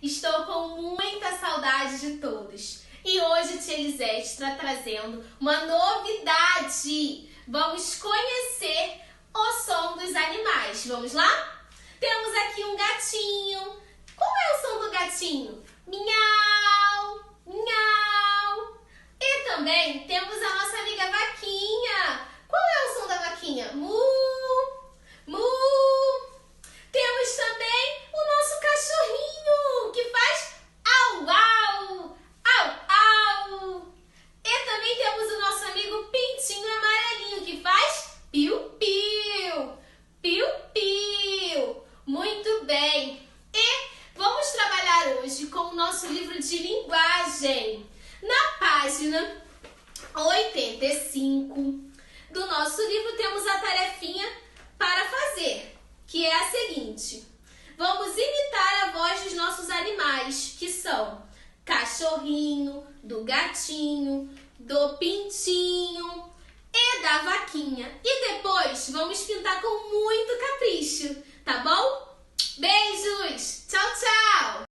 Estou com muita saudade de todos. E hoje Tia Elisete está trazendo uma novidade. Vamos conhecer o som dos animais. Vamos lá? Temos aqui um gatinho. Qual é o som do gatinho? Miau, miau. E também temos a nossa amiga vaquinha. Qual é o som da vaquinha? Mu, mu. Temos também o nosso cachorrinho, que faz au, au, au, au. E também temos o nosso amigo pintinho amarelinho, que faz piu, piu, piu, piu. Muito bem. E vamos trabalhar hoje com o nosso livro de linguagem. Na página 85 do nosso livro temos a tarefinha para fazer, que é a seguinte: vamos imitar a voz dos nossos animais, que são cachorrinho, do gatinho, do pintinho e da vaquinha. E depois vamos pintar com muito capricho, tá bom? Beijos! Tchau, tchau!